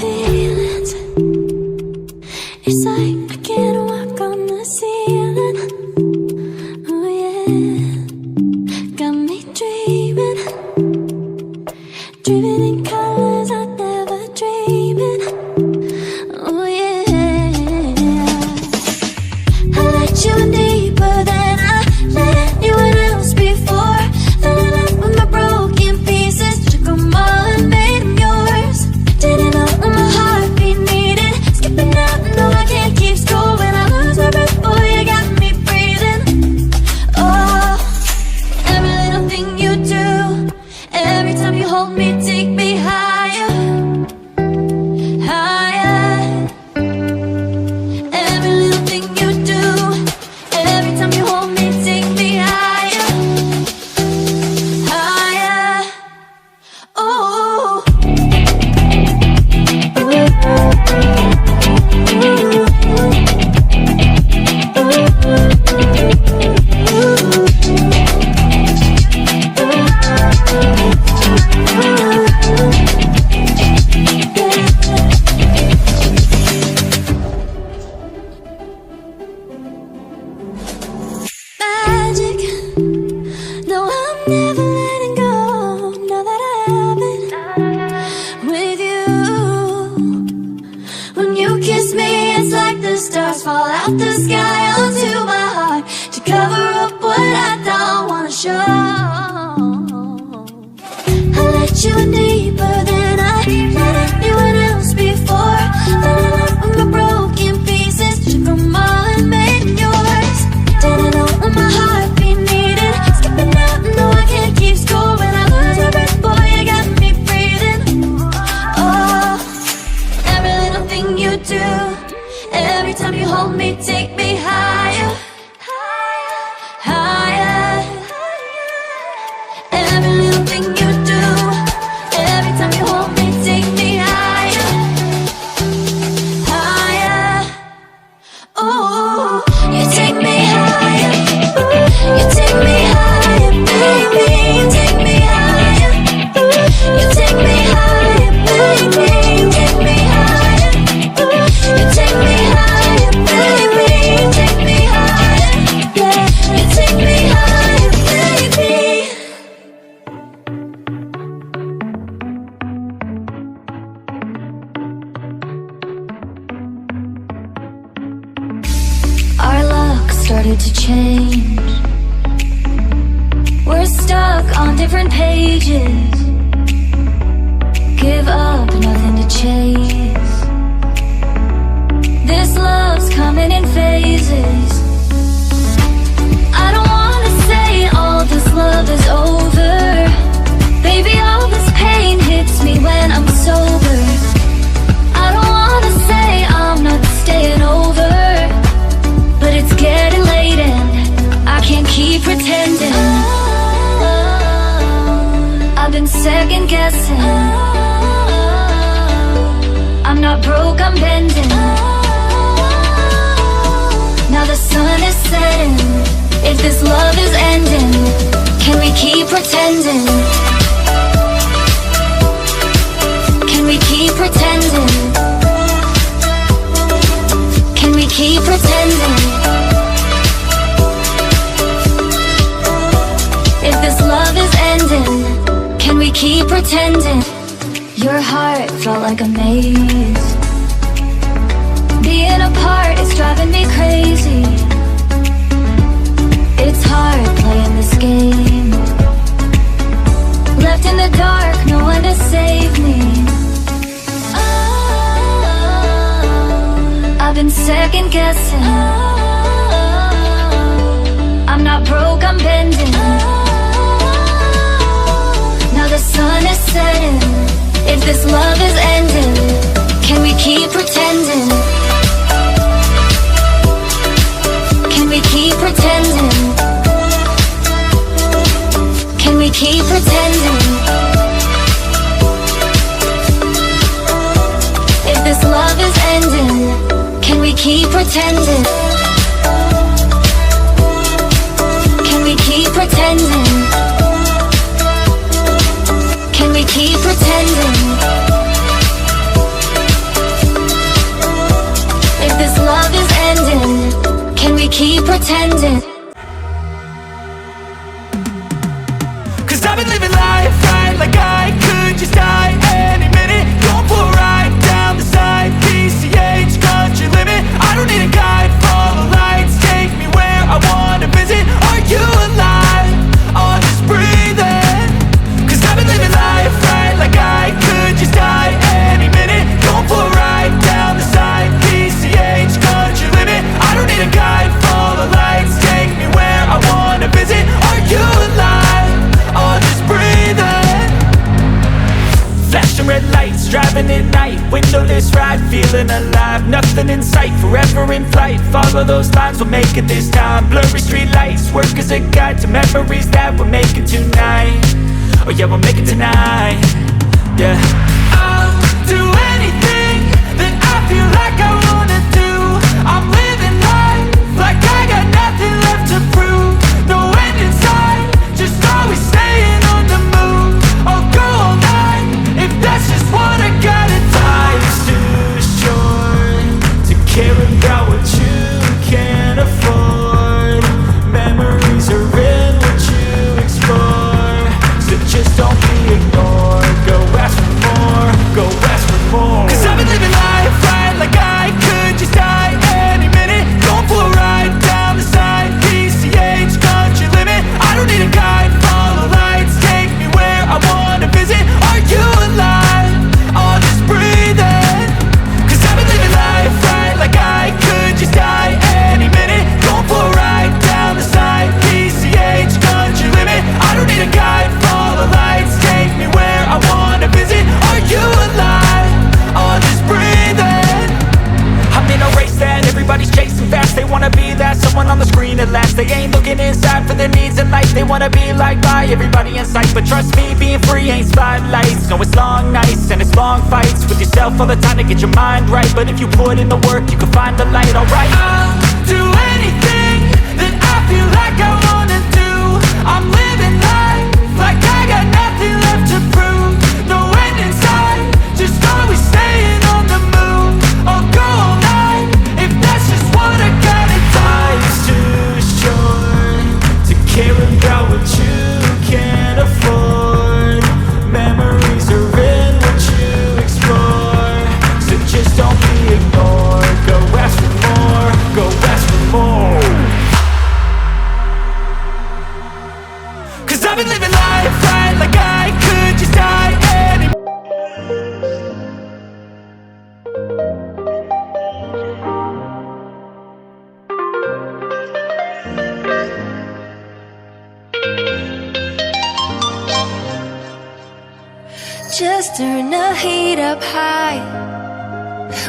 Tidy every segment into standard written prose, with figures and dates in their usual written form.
feelings. It's like I can't walk on the ceiling. Oh yeah, got me dreaming, dreaming in colors I never dreamed in. Oh yeah, I let you in deeper than I let anyone else before. Fell in love with my broken pieces, took them all and made them yours. Didn't know what my heartbeat needed, skipping out, no I can't keep score. When I lose my breath, boy, you got me breathing. Oh, every little thing you do, every time you hold me, take me higher, higher. Every little thing you do, every time you hold me, take me higher, higher. Oh, magic. No, I'm never letting go. Now that I have it with you. When you kiss me, it's like the stars fall out the sky onto my heart to cover up what I don't wanna show. I let you in deeper than I let anyone else before. Fell in love with my broken pieces, took them all and made them yours. Didn't know what my heartbeat needed, skipping out, no I can't keep score. When I lose my breath, boy, you got me breathing. Oh, every little thing you do, every time you hold me, take me higher, higher. Every little thing you do, every time you hold me, take me higher, higher. Oh, you take me higher, you take me higher, baby, you take me higher, you take me higher, baby, you take me higher, you take me higher, baby, you take me higher, yeah, you take me higher, baby. Our luck started to change. We're stuck on different pages. Give up, nothing to chase. This love's coming in phases. I don't wanna say all this love is over. Baby, all this pain hits me when I'm sober. I don't wanna say I'm not staying over, but it's getting late and I can't keep pretending. I've been second guessing. I'm not broke, I'm bending. Now the sun is setting. If this love is ending, can we keep pretending? Can we keep pretending? Can we keep pretending? If this love is ending, can we keep pretending? Your heart felt like a maze. Being apart is driving me crazy. It's hard playing this game. Left in the dark, no one to save me. I've been second guessing. I'm not broke, I'm bending. Now the sun is setting. If this love is ending, can we keep pretending? Can we keep pretending? Can we keep pretending? If this love is ending, can we keep pretending? Can we keep pretending? Can we keep pretending? red lights, driving at night, windowless ride, feeling alive. Nothing in sight, forever in flight. Follow those lines, we'll make it this time. Blurry street lights, work as a guide to memories that we're making tonight. Oh yeah, we'll make it tonight. Yeah. I'll do anything that I feel like I wanna do. I'm living life like I got nothing left to prove. No end in sight, just always staying on the move. I'll go all night if that's just what I gotta do. Life's too short to care about what you can't afford. Memories are in what you explore, so just don't be ignored. Go ask for more, go ask for more. Cause I've been living life right like I could just die any minute. Going for a ride down the side, PCH, country limit. I don't need a guide, follow lights, take me where I wanna visit. Are you alive? Or just breathing? Cause I've been living life right like I could just die any minute. Going for a ride down the side, PCH, country limit. I don't need a guide, follow lights, take me where I wanna visit. Are you alive? Or just breathing? I'm in a race that everybody's chasing fast. They wanna be that someone on the screen at last. They ain't looking inside for their needs in life. They wanna be liked by everybody in sight. But trust me, being free ain't spotlights. No, it's long nights and it's long fights with yourself all the time to get your mind right. But if you put in the work, you can find the light, alright. I'll do anything that I feel like I wanna do. I'm living life like I got nothing left to prove. No end in sight, just always staying on the move. I'll go all night if that's just what I gotta do. Life's too short to care about what you can't afford. Memories are in what you explore, so just don't be ignored. Go ask for more, go ask for more. Cause I've been living life right like I could just die any. Just turn the heat up high.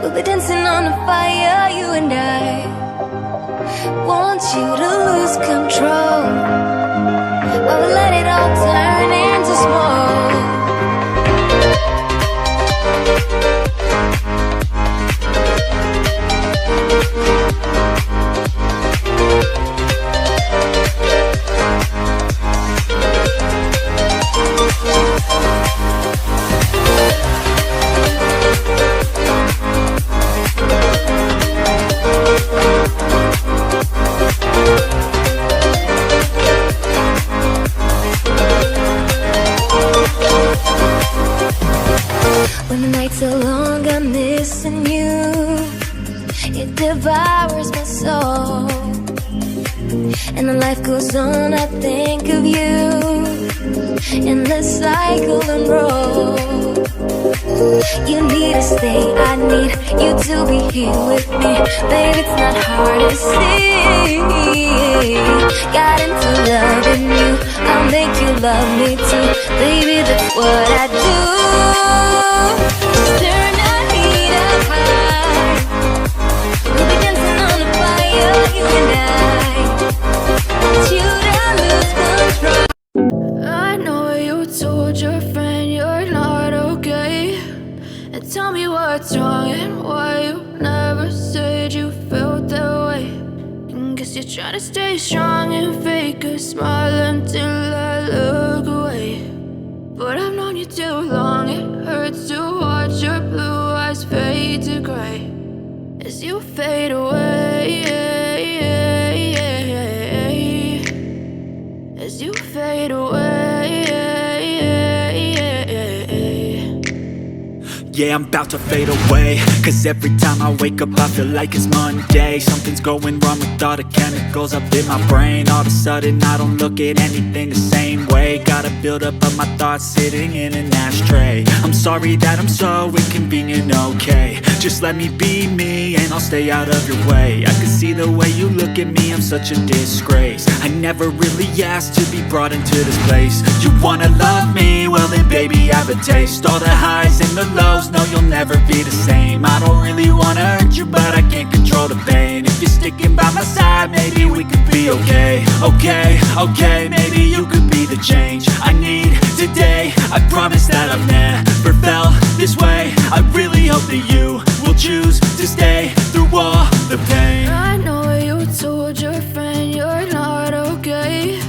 We'll be dancing on the fire, you and I. Want you to lose control while we let it all turn into smoke. When the nights are long, I'm missing you. It devours my soul. And the life goes on, I think of you. In the cycle and roll. You need to stay, I need you to be here with me. Baby, it's not hard to see. Got into loving you, I'll make you love me too. Baby, that's what I do. Just turn the heat up high. We'll be dancing on the fire, you and I. Want you to lose control. I know you told your friend you're not okay, and tell me what's wrong and why you never said you felt that way. And guess you're trying to stay strong and fake a smile until I look away. But I've known you too long, it hurts to watch your blue eyes fade to gray as you fade away, as you fade away. Yeah, I'm about to fade away, cause every time I wake up I feel like it's Monday. Something's going wrong with all the chemicals up in my brain. All of a sudden I don't look at anything the same way. Gotta build up of my thoughts sitting in an ashtray. I'm sorry that I'm so inconvenient, okay. Just let me be me and I'll stay out of your way. I can see the way you look at me, I'm such a disgrace. I never really asked to be brought into this place. You wanna love me? Well then baby have a taste. All the highs and the lows, no you'll never be the same. I don't really wanna hurt you but I can't control the pain. If you're sticking by my side, maybe we could be okay. Okay, maybe you could be the change I need today. I promise that I've never felt this way. I really hope that you will choose to stay through all the pain. I know you told your friend you're not okay,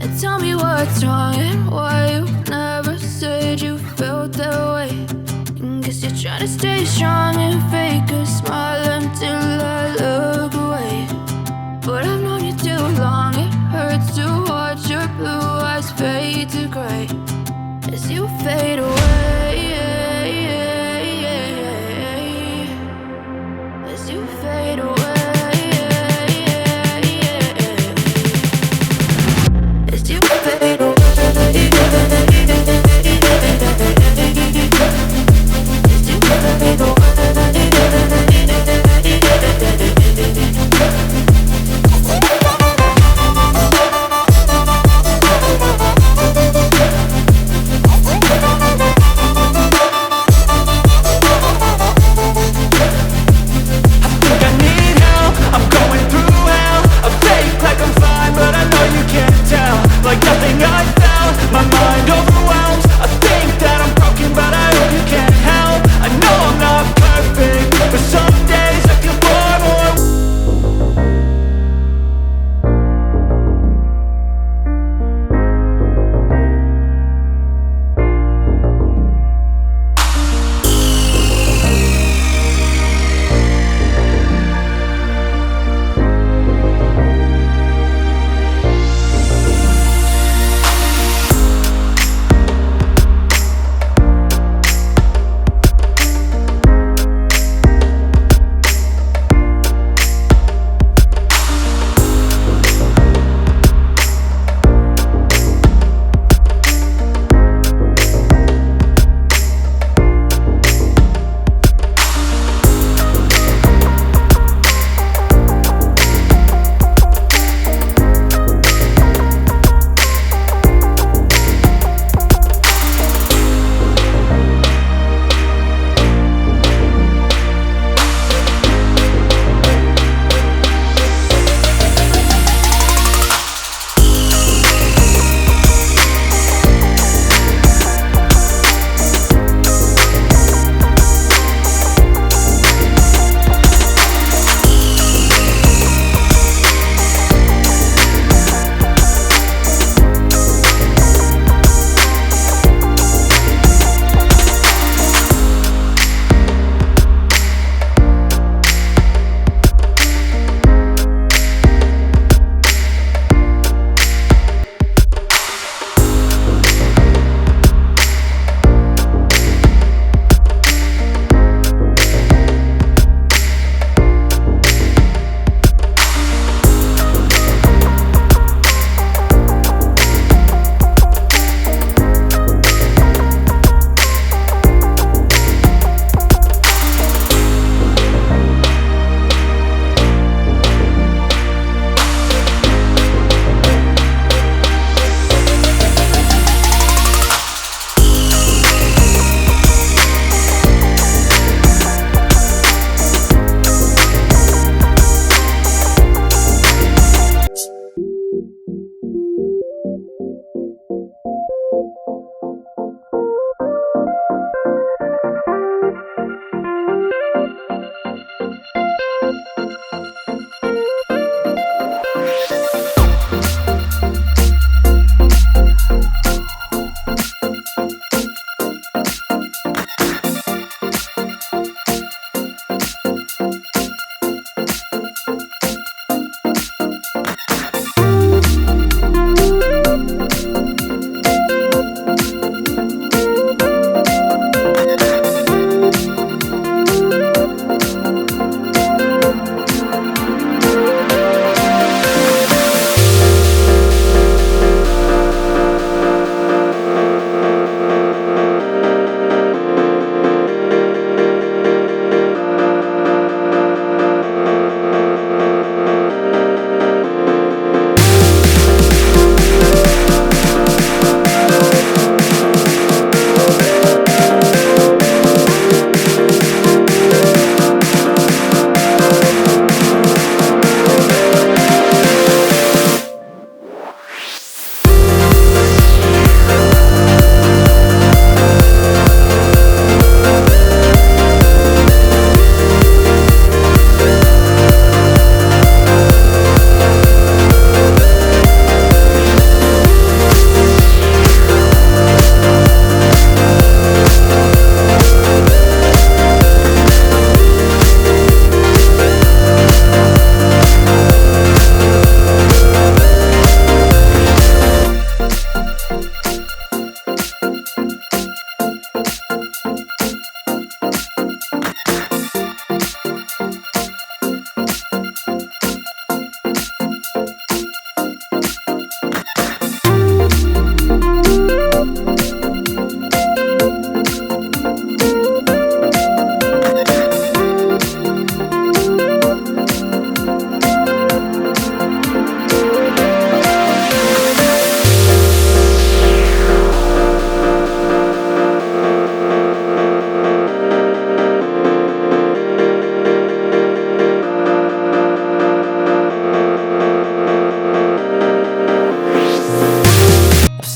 and tell me what's wrong and why you never said you felt that way. Guess you're trying to stay strong and fake a smile until I look away. But I've known you too long, it hurts to watch your blue eyes fade to gray as you fade away. As you fade away. As you fade away. As you fade away.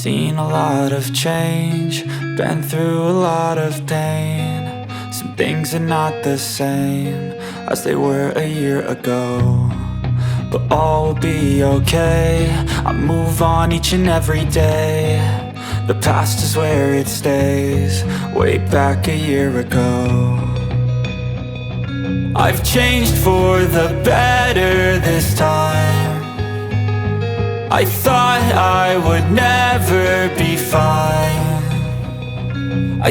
seen a lot of change, been through a lot of pain. Some things are not the same as they were a year ago, but all will be okay. I move on each and every day. The past is where it stays, way back a year ago. I've changed for the better this time. I thought I would never be fine. I